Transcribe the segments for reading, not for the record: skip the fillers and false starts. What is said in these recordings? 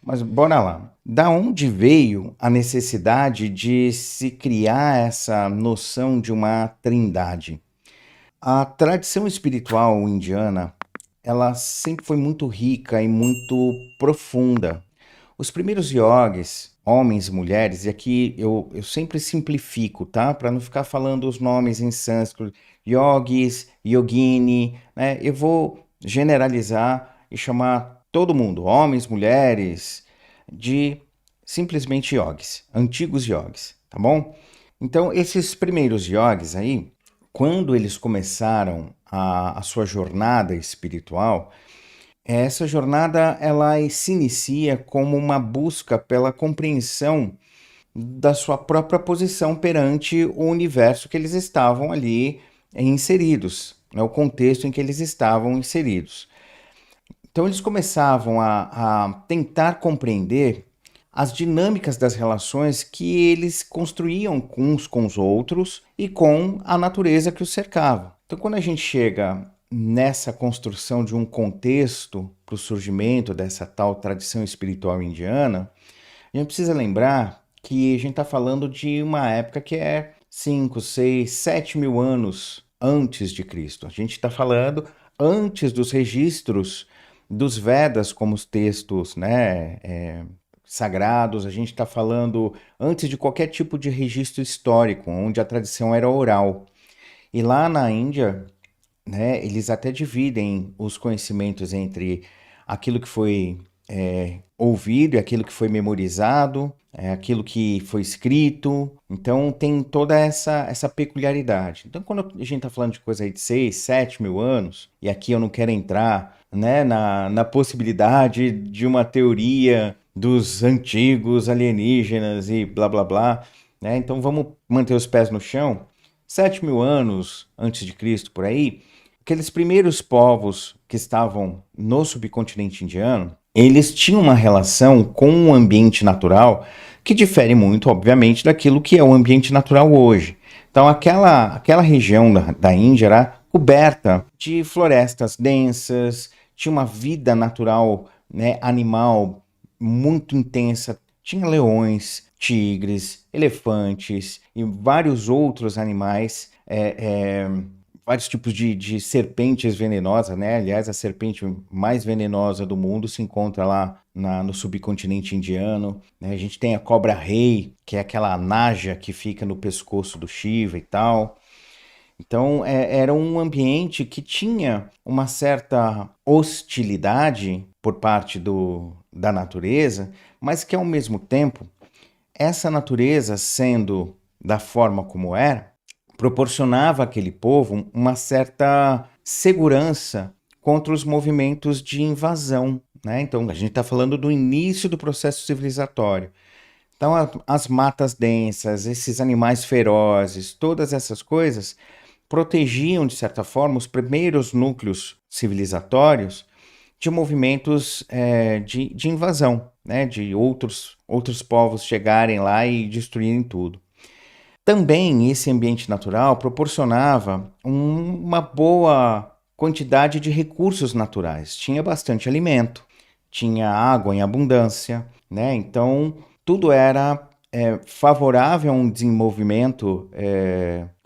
Mas bora lá. Da onde veio a necessidade de se criar essa noção de uma trindade? A tradição espiritual indiana, ela sempre foi muito rica e muito profunda. Os primeiros yogis, homens e mulheres, e aqui eu sempre simplifico, tá? Para não ficar falando os nomes em sânscrito, yogis, yogini, né? Eu vou generalizar e chamar todo mundo, homens, mulheres, de simplesmente yogis, antigos yogis, tá bom? Então, esses primeiros yogis aí, quando eles começaram a sua jornada espiritual, essa jornada ela se inicia como uma busca pela compreensão da sua própria posição perante o universo que eles estavam ali inseridos, né, o contexto em que eles estavam inseridos. Então eles começavam a tentar compreender as dinâmicas das relações que eles construíam uns com os outros e com a natureza que os cercava. Então, quando a gente chega nessa construção de um contexto para o surgimento dessa tal tradição espiritual indiana, a gente precisa lembrar que a gente está falando de uma época que é 5, 6, 7 mil anos antes de Cristo. A gente está falando antes dos registros dos Vedas como os textos, né, sagrados. A gente está falando antes de qualquer tipo de registro histórico, onde a tradição era oral. E lá na Índia, né, eles até dividem os conhecimentos entre aquilo que foi ouvido e aquilo que foi memorizado, aquilo que foi escrito. Então tem toda essa peculiaridade. Então quando a gente está falando de coisa aí de 6, 7 mil anos, e aqui eu não quero entrar, né, na possibilidade de uma teoria dos antigos alienígenas e blá blá blá, né? Então vamos manter os pés no chão. 7 mil anos antes de Cristo, por aí, aqueles primeiros povos que estavam no subcontinente indiano, eles tinham uma relação com o ambiente natural que difere muito, obviamente, daquilo que é o ambiente natural hoje. Então, aquela região da Índia era coberta de florestas densas, tinha uma vida natural, né, animal muito intensa. Tinha leões, tigres, elefantes e vários outros animais, vários tipos de serpentes venenosas, né? Aliás, a serpente mais venenosa do mundo se encontra lá no subcontinente indiano, né? A gente tem a cobra-rei, que é aquela naja que fica no pescoço do Shiva e tal. Então, era um ambiente que tinha uma certa hostilidade por parte da natureza, mas que, ao mesmo tempo, essa natureza, sendo da forma como era, proporcionava àquele povo uma certa segurança contra os movimentos de invasão, né? Então, a gente está falando do início do processo civilizatório. Então, as matas densas, esses animais ferozes, todas essas coisas protegiam, de certa forma, os primeiros núcleos civilizatórios de movimentos de invasão, né? De outros povos chegarem lá e destruírem tudo. Também esse ambiente natural proporcionava uma boa quantidade de recursos naturais. Tinha bastante alimento, tinha água em abundância, né? Então, tudo era favorável a um desenvolvimento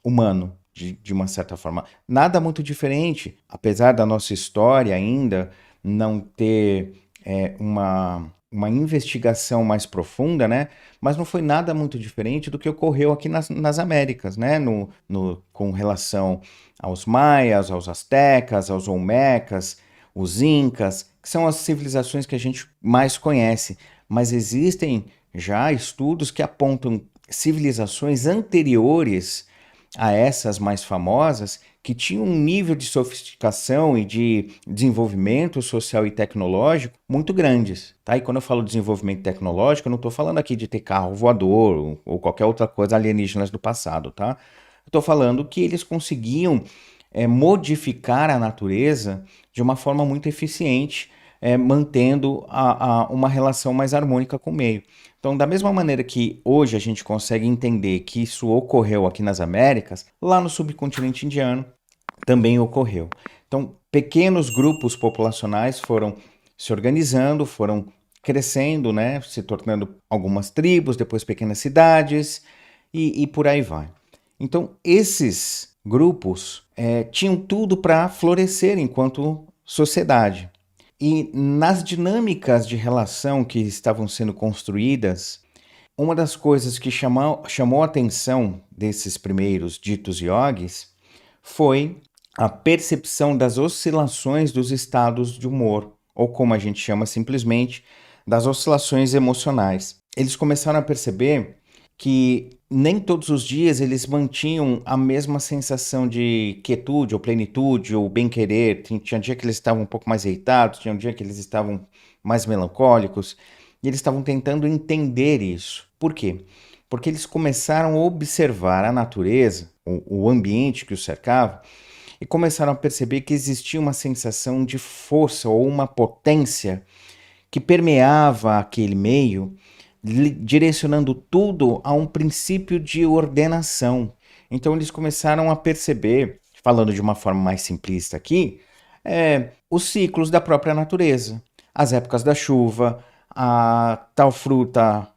humano, de uma certa forma. Nada muito diferente, apesar da nossa história ainda não ter uma investigação mais profunda, né? Mas não foi nada muito diferente do que ocorreu aqui nas Américas, né? Com relação aos maias, aos astecas, aos olmecas, os incas, que são as civilizações que a gente mais conhece. Mas existem já estudos que apontam civilizações anteriores a essas mais famosas que tinham um nível de sofisticação e de desenvolvimento social e tecnológico muito grandes, tá? E quando eu falo desenvolvimento tecnológico, eu não estou falando aqui de ter carro voador ou qualquer outra coisa alienígenas do passado, tá? Estou falando que eles conseguiam modificar a natureza de uma forma muito eficiente, mantendo uma relação mais harmônica com o meio. Então, da mesma maneira que hoje a gente consegue entender que isso ocorreu aqui nas Américas, lá no subcontinente indiano também ocorreu. Então, pequenos grupos populacionais foram se organizando, foram crescendo, né, se tornando algumas tribos, depois pequenas cidades e por aí vai. Então, esses grupos tinham tudo para florescer enquanto sociedade. E nas dinâmicas de relação que estavam sendo construídas, uma das coisas que chamou a atenção desses primeiros ditos yogis foi a percepção das oscilações dos estados de humor, ou como a gente chama simplesmente, das oscilações emocionais. Eles começaram a perceber que nem todos os dias eles mantinham a mesma sensação de quietude ou plenitude ou bem-querer. Tinha dia que eles estavam um pouco mais irritados, tinha um dia que eles estavam mais melancólicos, e eles estavam tentando entender isso. Por quê? Porque eles começaram a observar a natureza, o ambiente que os cercava, e começaram a perceber que existia uma sensação de força ou uma potência que permeava aquele meio, direcionando tudo a um princípio de ordenação. Então eles começaram a perceber, falando de uma forma mais simplista aqui, os ciclos da própria natureza, as épocas da chuva, a tal fruta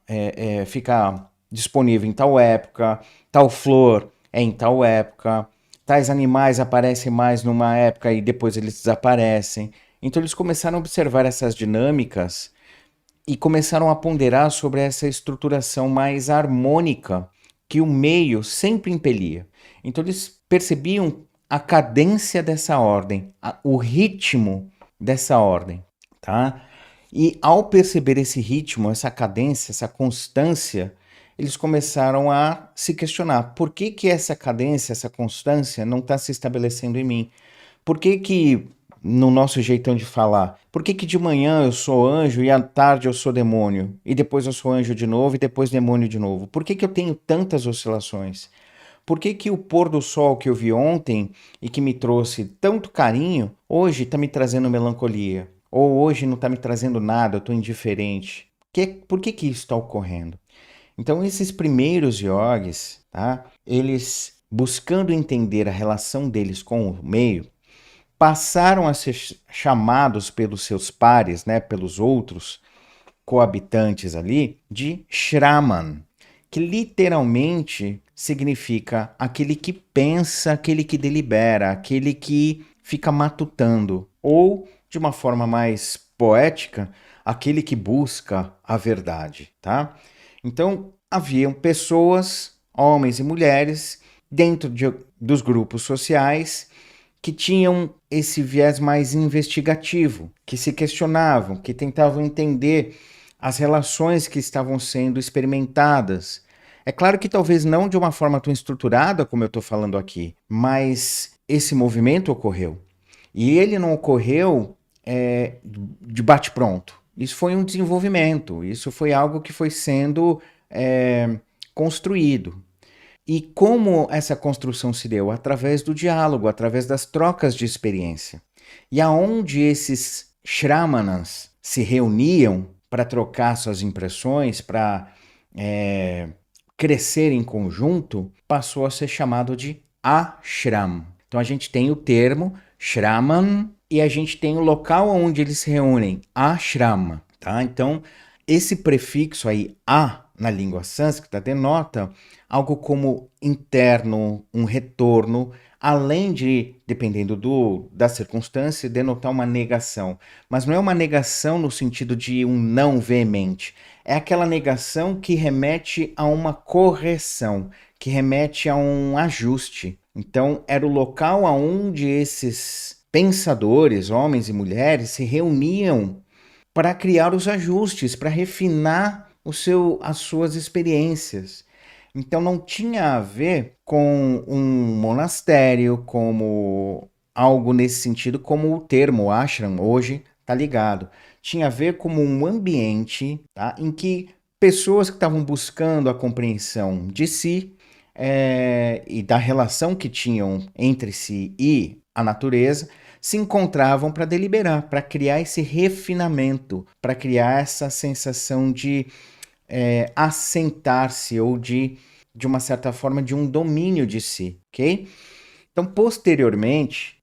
fica disponível em tal época, tal flor é em tal época, tais animais aparecem mais numa época e depois eles desaparecem. Então eles começaram a observar essas dinâmicas e começaram a ponderar sobre essa estruturação mais harmônica que o meio sempre impelia. Então eles percebiam a cadência dessa ordem, o ritmo dessa ordem, tá? E ao perceber esse ritmo, essa cadência, essa constância, eles começaram a se questionar: por que que essa cadência, essa constância não está se estabelecendo em mim? Por que que, no nosso jeitão de falar, por que que de manhã eu sou anjo e à tarde eu sou demônio? E depois eu sou anjo de novo e depois demônio de novo? Por que que eu tenho tantas oscilações? Por que que o pôr do sol que eu vi ontem e que me trouxe tanto carinho, hoje está me trazendo melancolia? Ou hoje não está me trazendo nada, eu estou indiferente? Por que que isso está ocorrendo? Então esses primeiros yogis, tá? Eles buscando entender a relação deles com o meio, passaram a ser chamados pelos seus pares, né, pelos outros coabitantes ali, de Shraman, que literalmente significa aquele que pensa, aquele que delibera, aquele que fica matutando, ou, de uma forma mais poética, aquele que busca a verdade, tá? Então, haviam pessoas, homens e mulheres, dentro dos grupos sociais que tinham esse viés mais investigativo, que se questionavam, que tentavam entender as relações que estavam sendo experimentadas. É claro que talvez não de uma forma tão estruturada como eu estou falando aqui, mas esse movimento ocorreu. E ele não ocorreu de bate-pronto. Isso foi um desenvolvimento, isso foi algo que foi sendo construído. E como essa construção se deu? Através do diálogo, através das trocas de experiência. E aonde esses Shramanas se reuniam para trocar suas impressões, para crescer em conjunto, passou a ser chamado de ashram. Então a gente tem o termo Shraman e a gente tem o local onde eles se reúnem, ashram. Tá? Então esse prefixo aí, a, na língua sânscrita, denota algo como interno, um retorno, além de, dependendo da circunstância, denotar uma negação. Mas não é uma negação no sentido de um não veemente. É aquela negação que remete a uma correção, que remete a um ajuste. Então, era o local onde esses pensadores, homens e mulheres, se reuniam para criar os ajustes, para refinar as suas experiências. Então não tinha a ver com um monastério, como algo nesse sentido, como o termo ashram hoje está ligado. Tinha a ver como um ambiente, tá, em que pessoas que estavam buscando a compreensão de si e da relação que tinham entre si e a natureza, se encontravam para deliberar, para criar esse refinamento, para criar essa sensação de assentar-se ou de uma certa forma, de um domínio de si, ok? Então, posteriormente,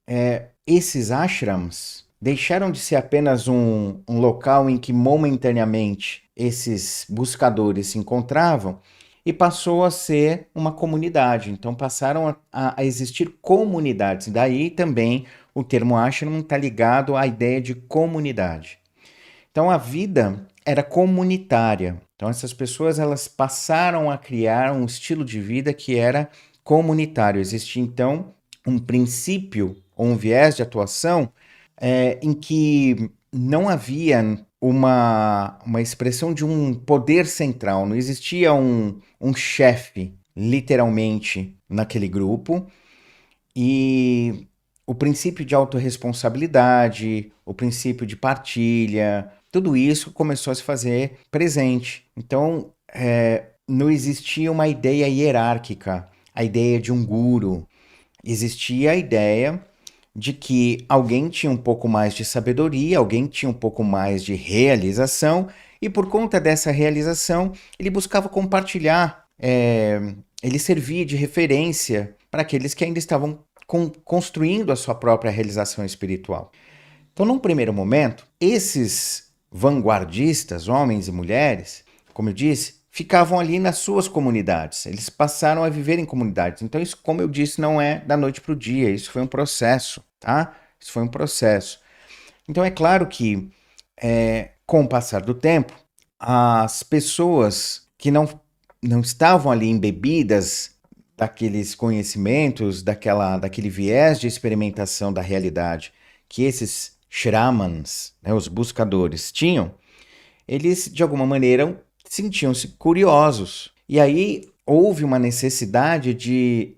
esses ashrams deixaram de ser apenas um local em que momentaneamente esses buscadores se encontravam e passou a ser uma comunidade. Então passaram a existir comunidades. Daí também o termo ashram está ligado à ideia de comunidade. Então a vida era comunitária. Então essas pessoas elas passaram a criar um estilo de vida que era comunitário. Existia então um princípio ou um viés de atuação em que não havia uma expressão de um poder central, não existia um chefe, literalmente, naquele grupo, e o princípio de autorresponsabilidade, o princípio de partilha, tudo isso começou a se fazer presente. Então, não existia uma ideia hierárquica, a ideia de um guru. Existia a ideia de que alguém tinha um pouco mais de sabedoria, alguém tinha um pouco mais de realização, e por conta dessa realização, ele buscava compartilhar, ele servia de referência para aqueles que ainda estavam construindo a sua própria realização espiritual. Então, num primeiro momento, esses vanguardistas, homens e mulheres, como eu disse, ficavam ali nas suas comunidades. Eles passaram a viver em comunidades. Então, isso, como eu disse, não é da noite para o dia. Isso foi um processo, tá? Isso foi um processo. Então, é claro que, com o passar do tempo, as pessoas que não estavam ali embebidas daqueles conhecimentos, daquele viés de experimentação da realidade que esses Shramans, né, os buscadores, tinham, eles de alguma maneira sentiam-se curiosos. E aí houve uma necessidade de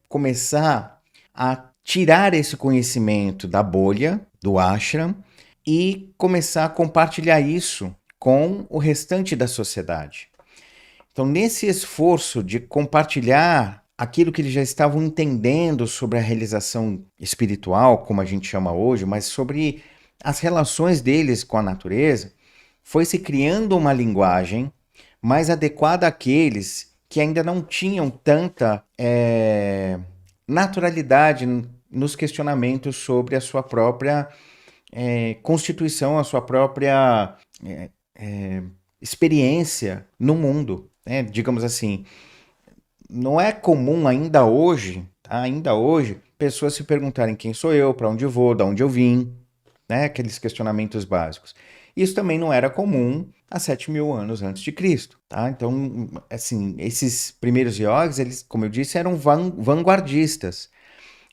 começar a tirar esse conhecimento da bolha, do ashram, e começar a compartilhar isso com o restante da sociedade. Então, nesse esforço de compartilhar aquilo que eles já estavam entendendo sobre a realização espiritual, como a gente chama hoje, mas sobre as relações deles com a natureza, foi se criando uma linguagem mais adequada àqueles que ainda não tinham tanta naturalidade nos questionamentos sobre a sua própria constituição, a sua própria experiência no mundo. Digamos assim, não é comum ainda hoje, tá? Ainda hoje, pessoas se perguntarem quem sou eu, para onde eu vou, de onde eu vim, né? Aqueles questionamentos básicos. Isso também não era comum há 7.000 anos antes de Cristo, tá? Então, assim, esses primeiros yogis, eles, como eu disse, eram vanguardistas.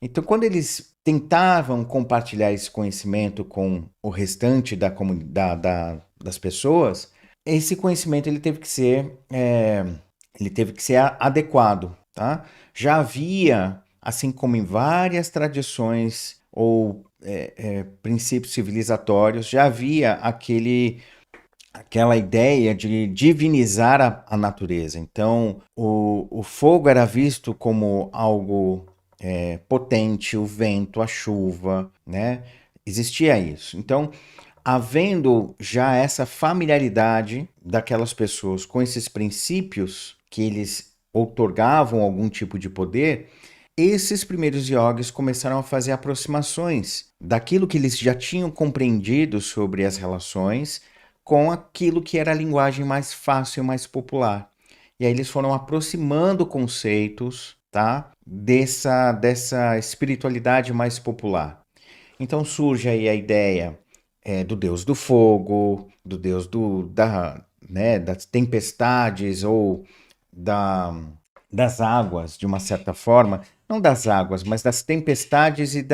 Então, quando eles tentavam compartilhar esse conhecimento com o restante da comunidade, das pessoas, esse conhecimento ele teve que ser adequado, tá? Já havia, assim como em várias tradições ou princípios civilizatórios, já havia aquela ideia de divinizar a natureza. Então, o fogo era visto como algo potente, o vento, a chuva, né? Existia isso. Então, havendo já essa familiaridade daquelas pessoas com esses princípios que eles outorgavam algum tipo de poder, esses primeiros yogis começaram a fazer aproximações daquilo que eles já tinham compreendido sobre as relações com aquilo que era a linguagem mais fácil e mais popular. E aí eles foram aproximando conceitos, tá, dessa espiritualidade mais popular. Então surge aí a ideia do deus do fogo, do deus das tempestades ou das águas, de uma certa forma. Não das águas, mas das tempestades e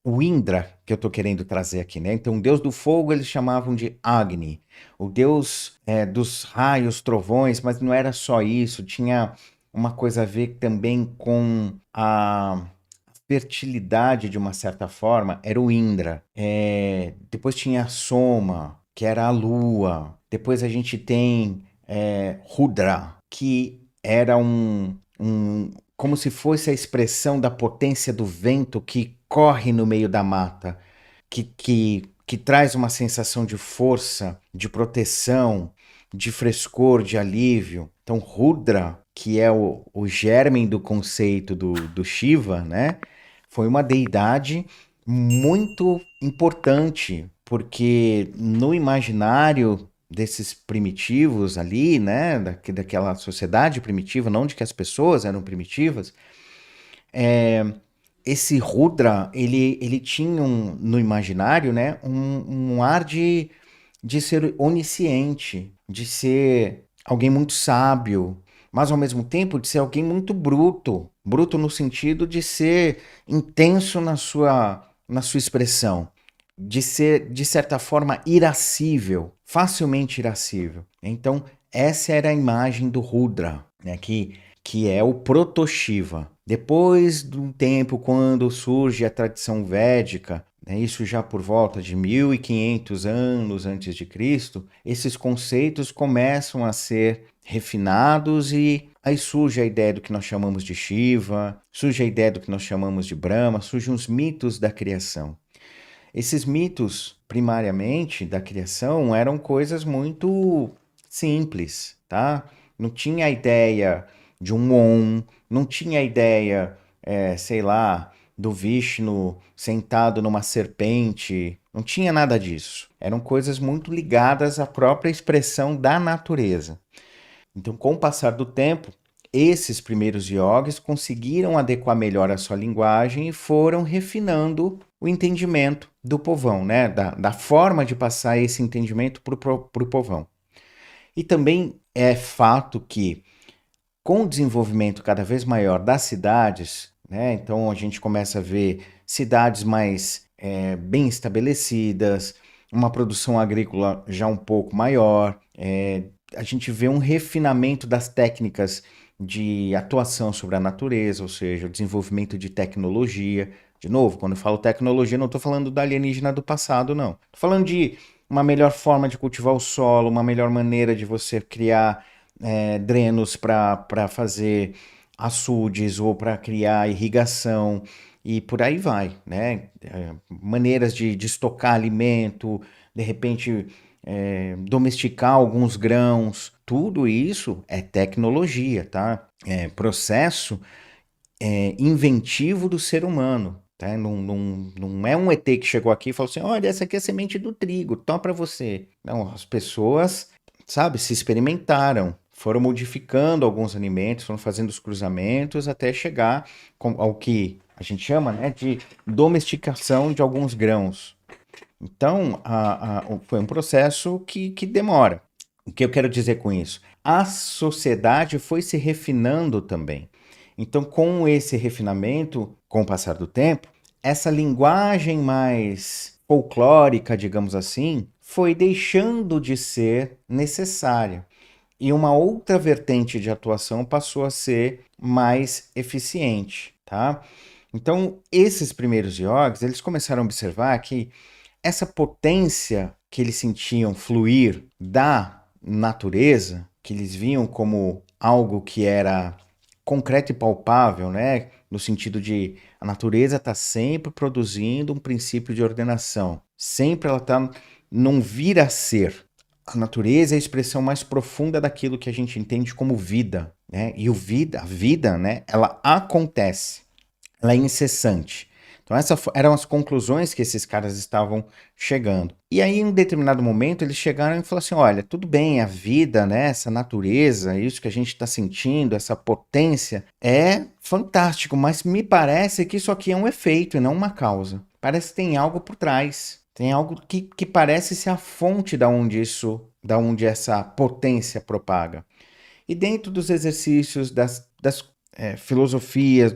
o Indra, que eu estou querendo trazer aqui, né? Então, o deus do fogo eles chamavam de Agni, o deus dos raios, trovões, mas não era só isso, tinha uma coisa a ver também com a fertilidade, de uma certa forma, era o Indra. Depois tinha a Soma, que era a lua. Depois a gente tem Rudra, que era como se fosse a expressão da potência do vento que corre no meio da mata, que traz uma sensação de força, de proteção, de frescor, de alívio. Então, Rudra, que é o germen do conceito do Shiva, né? Foi uma deidade muito importante, porque no imaginário desses primitivos ali, né, daquela sociedade primitiva, não de que as pessoas eram primitivas, esse Rudra, ele tinha no imaginário, né, um ar de ser onisciente, de ser alguém muito sábio, mas ao mesmo tempo de ser alguém muito bruto. Bruto no sentido de ser intenso na sua expressão, de ser, de certa forma, irascível, facilmente irascível. Então, essa era a imagem do Rudra, né, que é o Proto-Shiva. Depois de um tempo, quando surge a tradição védica, né, isso já por volta de 1500 anos antes de Cristo, esses conceitos começam a ser refinados e aí surge a ideia do que nós chamamos de Shiva, surge a ideia do que nós chamamos de Brahma, surgem os mitos da criação. Esses mitos, primariamente, da criação, eram coisas muito simples, tá? Não tinha a ideia de um Om, não tinha a ideia, sei lá, do Vishnu sentado numa serpente, não tinha nada disso. Eram coisas muito ligadas à própria expressão da natureza. Então, com o passar do tempo, esses primeiros yogis conseguiram adequar melhor a sua linguagem e foram refinando o entendimento do povão, né? Da forma de passar esse entendimento para o povão. E também é fato que, com o desenvolvimento cada vez maior das cidades, né? Então a gente começa a ver cidades mais bem estabelecidas, uma produção agrícola já um pouco maior, a gente vê um refinamento das técnicas de atuação sobre a natureza, ou seja, o desenvolvimento de tecnologia. De novo, quando eu falo tecnologia, não estou falando da alienígena do passado, não. Estou falando de uma melhor forma de cultivar o solo, uma melhor maneira de você criar drenos para fazer açudes ou para criar irrigação e por aí vai, né? Maneiras de estocar alimento, de repente domesticar alguns grãos, tudo isso é tecnologia, tá? É processo inventivo do ser humano. Tá? Não é um ET que chegou aqui e falou assim: olha, essa aqui é a semente do trigo, toma para você. Não, as pessoas, sabe, se experimentaram, foram modificando alguns alimentos, foram fazendo os cruzamentos até chegar ao que a gente chama, né, de domesticação de alguns grãos. Então, foi um processo que demora. O que eu quero dizer com isso? A sociedade foi se refinando também. Então, com esse refinamento, com o passar do tempo, essa linguagem mais folclórica, digamos assim, foi deixando de ser necessária. E uma outra vertente de atuação passou a ser mais eficiente, tá? Então, esses primeiros yogis, eles começaram a observar que essa potência que eles sentiam fluir da natureza, que eles viam como algo que era concreto e palpável, né? No sentido de a natureza está sempre produzindo um princípio de ordenação, sempre ela está não vir a ser. A natureza é a expressão mais profunda daquilo que a gente entende como vida, né? E a vida, né? Ela acontece, ela é incessante. Então, essas eram as conclusões que esses caras estavam chegando. E aí, em um determinado momento, eles chegaram e falaram assim: olha, tudo bem, a vida, né, essa natureza, isso que a gente está sentindo, essa potência, é fantástico, mas me parece que isso aqui é um efeito e não uma causa. Parece que tem algo por trás. Tem algo que parece ser a fonte da onde essa potência propaga. E dentro dos exercícios, das filosofias,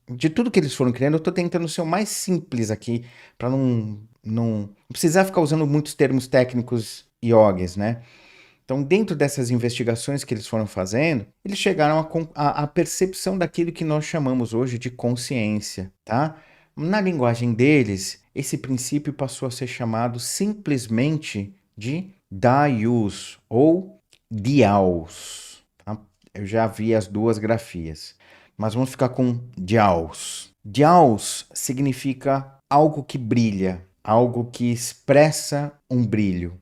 de tudo que eles foram criando, eu estou tentando ser o mais simples aqui, para não precisar ficar usando muitos termos técnicos yogis, né? Então, dentro dessas investigações que eles foram fazendo, eles chegaram à percepção daquilo que nós chamamos hoje de consciência, tá? Na linguagem deles, esse princípio passou a ser chamado simplesmente de Dayus ou Diaus. Tá? Eu já vi as duas grafias, mas vamos ficar com Diaus. Diaus significa algo que brilha, algo que expressa um brilho.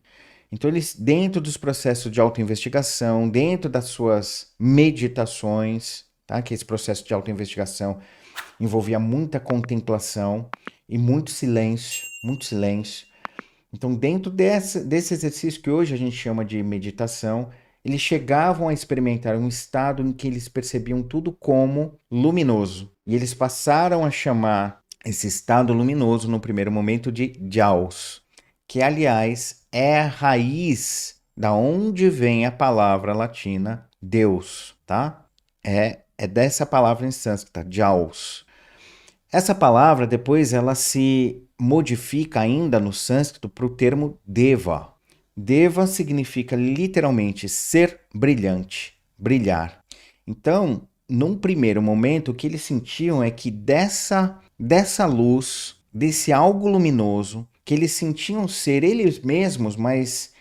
Então, eles, dentro dos processos de autoinvestigação, dentro das suas meditações, tá? Que esse processo de autoinvestigação envolvia muita contemplação, e muito silêncio, muito silêncio. Então, dentro desse exercício que hoje a gente chama de meditação, eles chegavam a experimentar um estado em que eles percebiam tudo como luminoso. E eles passaram a chamar esse estado luminoso no primeiro momento de Jaus, que aliás é a raiz da onde vem a palavra latina Deus, tá? É dessa palavra em sânscrito, Jaus. Essa palavra depois ela se modifica ainda no sânscrito para o termo Deva. Deva significa literalmente ser brilhante, brilhar. Então, num primeiro momento, o que eles sentiam é que dessa luz, desse algo luminoso, que eles sentiam ser eles mesmos, mas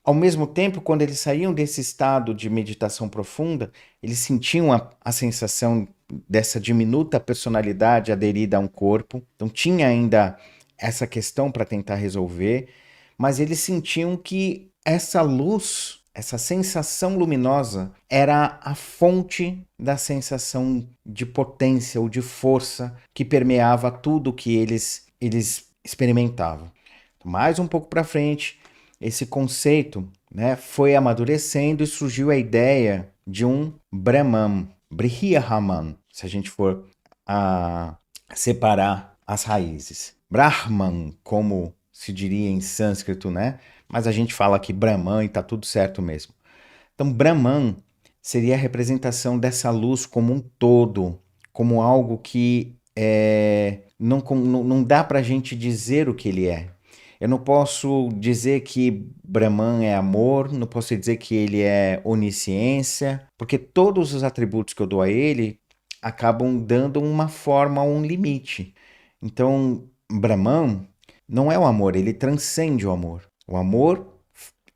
ao mesmo tempo, quando eles saíam desse estado de meditação profunda, eles sentiam a sensação dessa diminuta personalidade aderida a um corpo. Então, tinha ainda essa questão para tentar resolver, mas eles sentiam que essa luz, essa sensação luminosa, era a fonte da sensação de potência ou de força que permeava tudo que eles experimentavam. Mais um pouco para frente, esse conceito, né, foi amadurecendo e surgiu a ideia de um Brahman, Brihaman, se a gente for separar as raízes. Brahman, como se diria em sânscrito, né? Mas a gente fala aqui Brahman e tá tudo certo mesmo. Então, Brahman seria a representação dessa luz como um todo, como algo que não dá para a gente dizer o que ele é. Eu não posso dizer que Brahman é amor, não posso dizer que ele é onisciência, porque todos os atributos que eu dou a ele acabam dando uma forma, um limite. Então, Brahman não é o amor, ele transcende o amor. O amor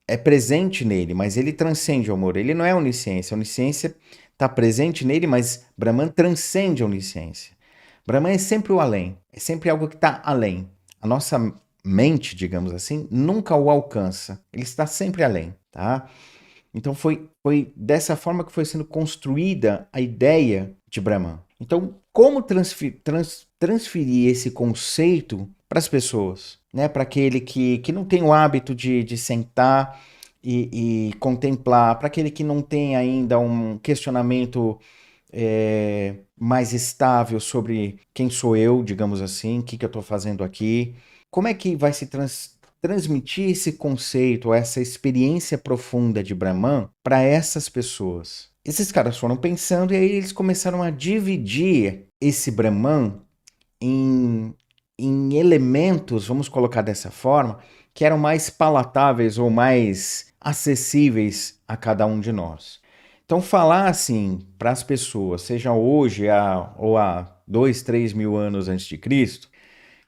é presente nele, mas ele transcende o amor. Ele não é onisciência. A onisciência está presente nele, mas Brahman transcende a onisciência. Brahman é sempre o além, é sempre algo que está além. A nossa mente, digamos assim, nunca o alcança. Ele está sempre além, tá? Então foi dessa forma que foi sendo construída a ideia de Brahman. Então, como transferir esse conceito para as pessoas, né? Para aquele que não tem o hábito de sentar e contemplar, para aquele que não tem ainda um questionamento mais estável sobre quem sou eu, digamos assim, o que eu estou fazendo aqui. Como é que vai se transmitir esse conceito, essa experiência profunda de Brahman para essas pessoas? Esses caras foram pensando e aí eles começaram a dividir esse Brahman em elementos, vamos colocar dessa forma, que eram mais palatáveis ou mais acessíveis a cada um de nós. Então, falar assim para as pessoas, seja hoje ou há 2, 3 mil anos antes de Cristo,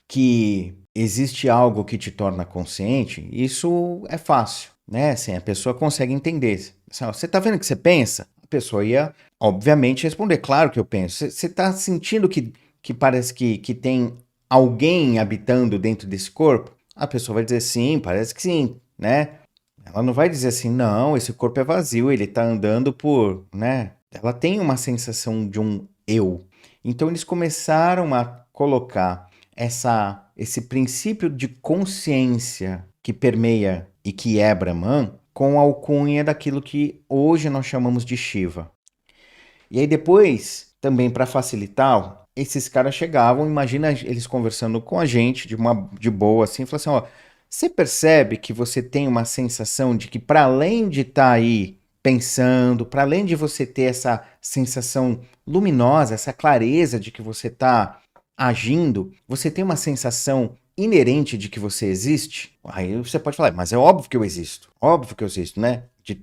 que existe algo que te torna consciente, isso é fácil, né? Assim, a pessoa consegue entender. Assim, ó, você está vendo o que você pensa? A pessoa ia, obviamente, responder, claro que eu penso. Você está sentindo que parece que tem alguém habitando dentro desse corpo? A pessoa vai dizer sim, parece que sim, né? Ela não vai dizer assim, não, esse corpo é vazio, ele está andando por, né? Ela tem uma sensação de um eu. Então eles começaram a colocar esse princípio de consciência que permeia e que é Brahman com a alcunha daquilo que hoje nós chamamos de Shiva. E aí depois, também para facilitar, esses caras chegavam, imagina eles conversando com a gente de boa assim, falaram assim, ó, você percebe que você tem uma sensação de que para além de estar aí pensando, para além de você ter essa sensação luminosa, essa clareza de que você está agindo, você tem uma sensação inerente de que você existe? Aí você pode falar, mas é óbvio que eu existo, né? De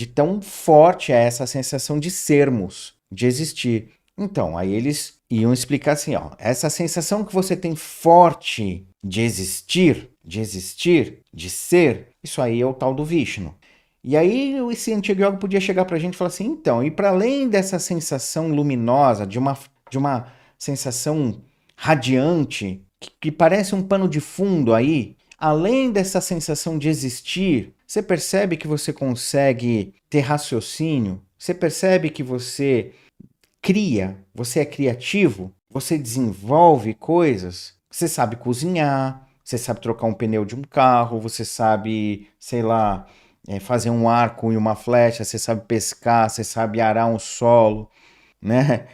tão forte é essa sensação de sermos, de existir. Então, aí eles iam explicar assim, ó, essa sensação que você tem forte de existir, de ser, isso aí é o tal do Vishnu. E aí esse antigo yoga podia chegar pra gente e falar assim, então, e para além dessa sensação luminosa, de uma sensação radiante, que parece um pano de fundo aí, além dessa sensação de existir, você percebe que você consegue ter raciocínio? Você percebe que você cria? Você é criativo? Você desenvolve coisas? Você sabe cozinhar, você sabe trocar um pneu de um carro, você sabe, sei lá, fazer um arco e uma flecha, você sabe pescar, você sabe arar um solo, né?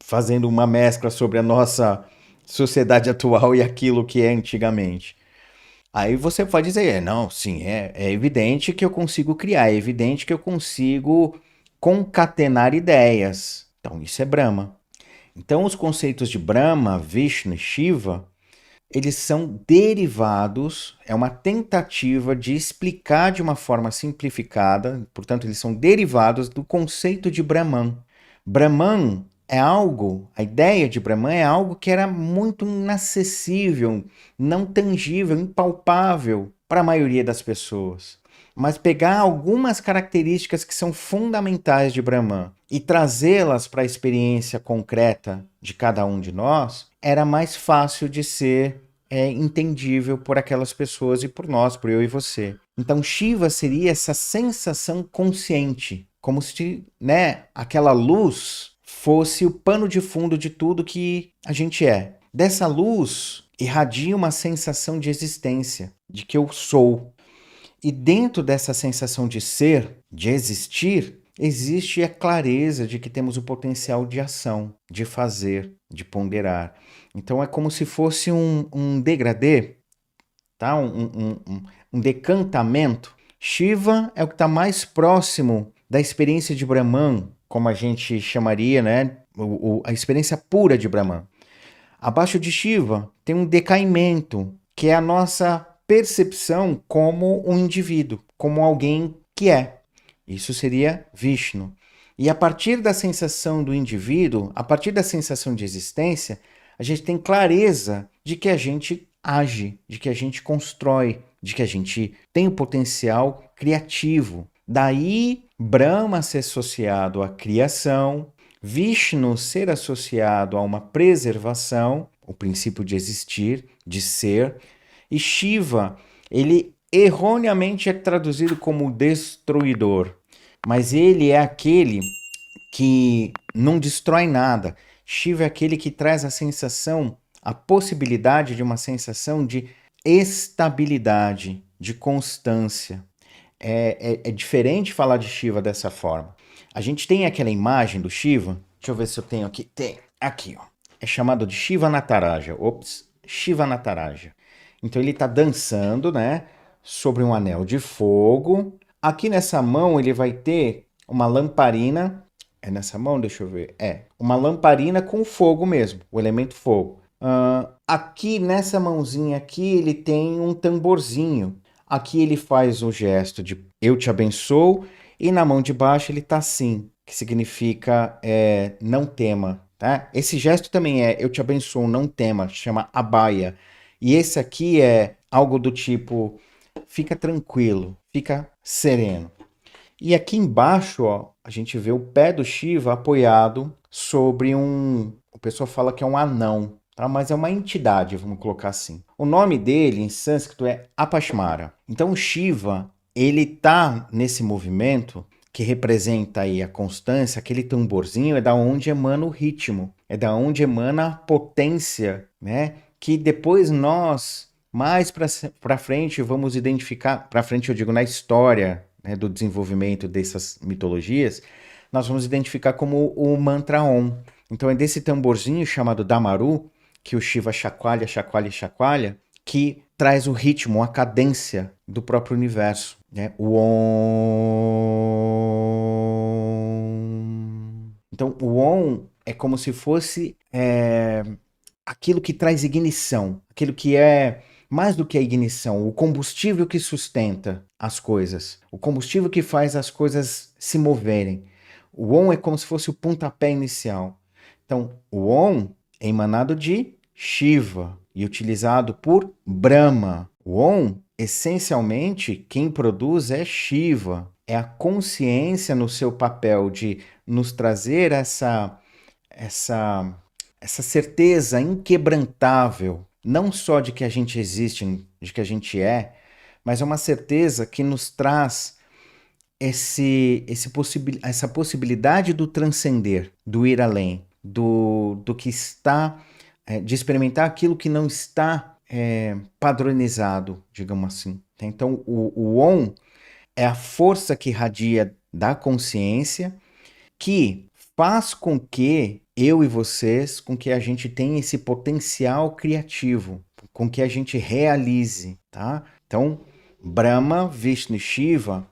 Fazendo uma mescla sobre a nossa sociedade atual e aquilo que é antigamente. Aí você pode dizer, não, sim, é evidente que eu consigo criar, é evidente que eu consigo concatenar ideias. Então, isso é Brahma. Então, os conceitos de Brahma, Vishnu e Shiva, eles são derivados, é uma tentativa de explicar de uma forma simplificada, portanto, eles são derivados do conceito de Brahman. Brahman é algo, a ideia de Brahman é algo que era muito inacessível, não tangível, impalpável para a maioria das pessoas. Mas pegar algumas características que são fundamentais de Brahman e trazê-las para a experiência concreta de cada um de nós era mais fácil de ser entendível por aquelas pessoas e por nós, por eu e você. Então, Shiva seria essa sensação consciente, como se, né, aquela luz fosse o pano de fundo de tudo que a gente é. Dessa luz irradia uma sensação de existência, de que eu sou. E dentro dessa sensação de ser, de existir, existe a clareza de que temos o potencial de ação, de fazer, de ponderar. Então é como se fosse um degradê, tá? Um decantamento. Shiva é o que está mais próximo da experiência de Brahman, como a gente chamaria, né? A experiência pura de Brahman. Abaixo de Shiva tem um decaimento, que é a nossa percepção como um indivíduo, como alguém que é. Isso seria Vishnu. E a partir da sensação do indivíduo, a partir da sensação de existência, a gente tem clareza de que a gente age, de que a gente constrói, de que a gente tem o potencial criativo. Daí, Brahma ser associado à criação, Vishnu ser associado a uma preservação, o princípio de existir, de ser, e Shiva, ele erroneamente é traduzido como destruidor, mas ele é aquele que não destrói nada. Shiva é aquele que traz a sensação, a possibilidade de uma sensação de estabilidade, de constância. É diferente falar de Shiva dessa forma. A gente tem aquela imagem do Shiva, deixa eu ver se eu tenho aqui. Tem, aqui, ó. É chamado de Shiva Nataraja. Ops, Shiva Nataraja. Então ele está dançando, né, sobre um anel de fogo. Aqui nessa mão ele vai ter uma lamparina. É nessa mão? Deixa eu ver. É, uma lamparina com fogo mesmo, o elemento fogo. Aqui nessa mãozinha aqui ele tem um tamborzinho. Aqui ele faz o gesto de eu te abençoo e na mão de baixo ele tá assim, que significa não tema, tá? Esse gesto também é eu te abençoo, não tema, chama abaya. E esse aqui é algo do tipo fica tranquilo, fica sereno. E aqui embaixo, ó, a gente vê o pé do Shiva apoiado sobre o pessoal fala que é um anão, tá? Mas é uma entidade, vamos colocar assim. O nome dele em sânscrito é Apashmara. Então o Shiva, ele tá nesse movimento que representa aí a constância, aquele tamborzinho é da onde emana o ritmo, é da onde emana a potência, né? Que depois nós mais para frente vamos identificar, para frente eu digo na história, né, do desenvolvimento dessas mitologias, nós vamos identificar como o mantra Om. Então é desse tamborzinho chamado Damaru que o Shiva chacoalha, chacoalha, chacoalha, que traz o ritmo, a cadência do próprio universo, né? O Om. Então o Om é como se fosse aquilo que traz ignição, aquilo que é mais do que a ignição, o combustível que sustenta as coisas, o combustível que faz as coisas se moverem. O Om é como se fosse o pontapé inicial. Então, o Om é emanado de Shiva e utilizado por Brahma. O Om, essencialmente, quem produz é Shiva. É a consciência no seu papel de nos trazer essa certeza inquebrantável, não só de que a gente existe, de que a gente é, mas é uma certeza que nos traz essa possibilidade do transcender, do ir além, do que está de experimentar aquilo que não está padronizado, digamos assim. Então, o On é a força que irradia da consciência que faz com que eu e vocês, com que a gente tenha esse potencial criativo, com que a gente realize, tá? Então, Brahma, Vishnu e Shiva,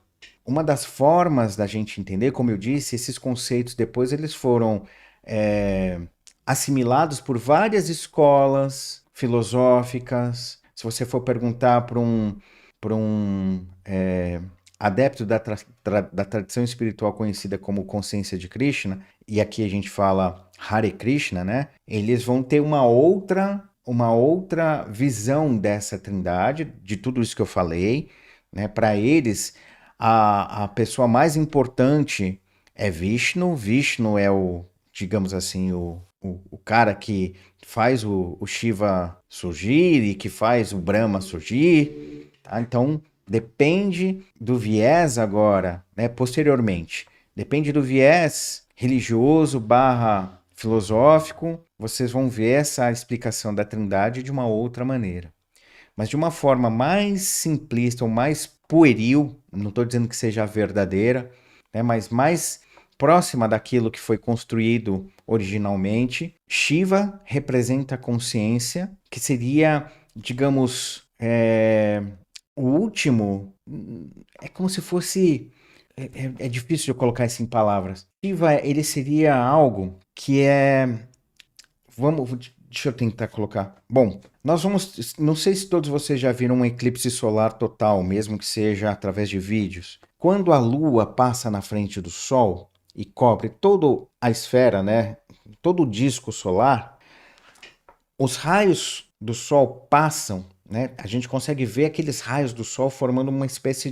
uma das formas da gente entender, como eu disse, esses conceitos depois eles foram é, assimilados por várias escolas filosóficas. Se você for perguntar para um adepto da tradição espiritual conhecida como consciência de Krishna, e aqui a gente fala Hare Krishna, né? Eles vão ter uma outra visão dessa trindade, de tudo isso que eu falei, né? Para eles, a pessoa mais importante é Vishnu. Vishnu é digamos assim, o cara que faz o Shiva surgir e que faz o Brahma surgir, tá? Então, depende do viés agora, né, posteriormente. Depende do viés religioso barra filosófico, vocês vão ver essa explicação da Trindade de uma outra maneira. Mas de uma forma mais simplista ou mais pueril, não estou dizendo que seja verdadeira, né, mas mais próxima daquilo que foi construído originalmente, Shiva representa a consciência, que seria, digamos, o último. É como se fosse. É difícil de eu colocar isso em palavras. Shiva, ele seria algo que é. Deixa eu tentar colocar. Bom, nós vamos. Não sei se todos vocês já viram um eclipse solar total, mesmo que seja através de vídeos. Quando a Lua passa na frente do Sol e cobre toda a esfera, né? Todo o disco solar, os raios do Sol passam, né? A gente consegue ver aqueles raios do Sol formando uma espécie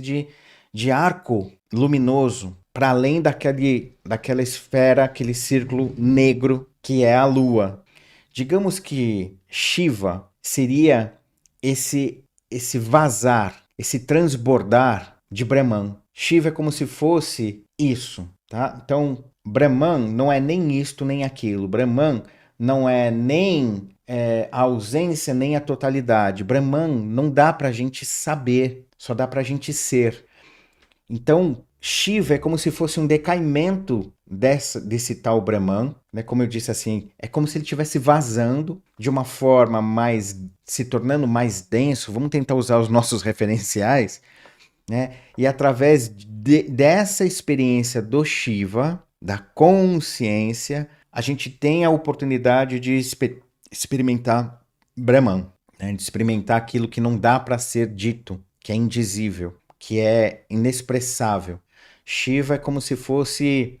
de arco luminoso para além daquela esfera, aquele círculo negro que é a Lua. Digamos que Shiva seria esse vazar, esse transbordar de Brahman. Shiva é como se fosse isso, tá? Então, Brahman não é nem isto nem aquilo. Brahman não é nem a ausência nem a totalidade. Brahman não dá para a gente saber, só dá para a gente ser. Então, Shiva é como se fosse um decaimento desse tal Brahman, né? Como eu disse assim, é como se ele estivesse vazando de uma forma se tornando mais denso. Vamos tentar usar os nossos referenciais, né? E através dessa experiência do Shiva, da consciência, a gente tem a oportunidade de experimentar Brahman, né? De experimentar aquilo que não dá para ser dito, que é indizível, que é inexpressável. Shiva é como se fosse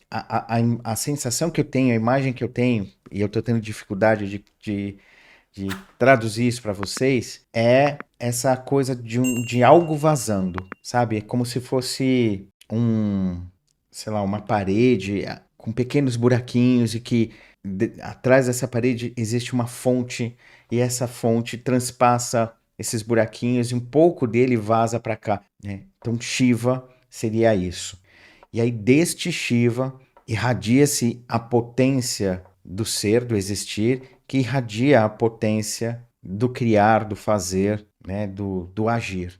a sensação que eu tenho, a imagem que eu tenho, e eu estou tendo dificuldade de traduzir isso para vocês, é essa coisa de algo vazando, sabe? É como se fosse sei lá, uma parede com pequenos buraquinhos e que atrás dessa parede existe uma fonte e essa fonte transpassa esses buraquinhos e um pouco dele vaza para cá, né? Então Shiva seria isso. E aí deste Shiva irradia-se a potência do ser, do existir, que irradia a potência do criar, do fazer, né, do agir.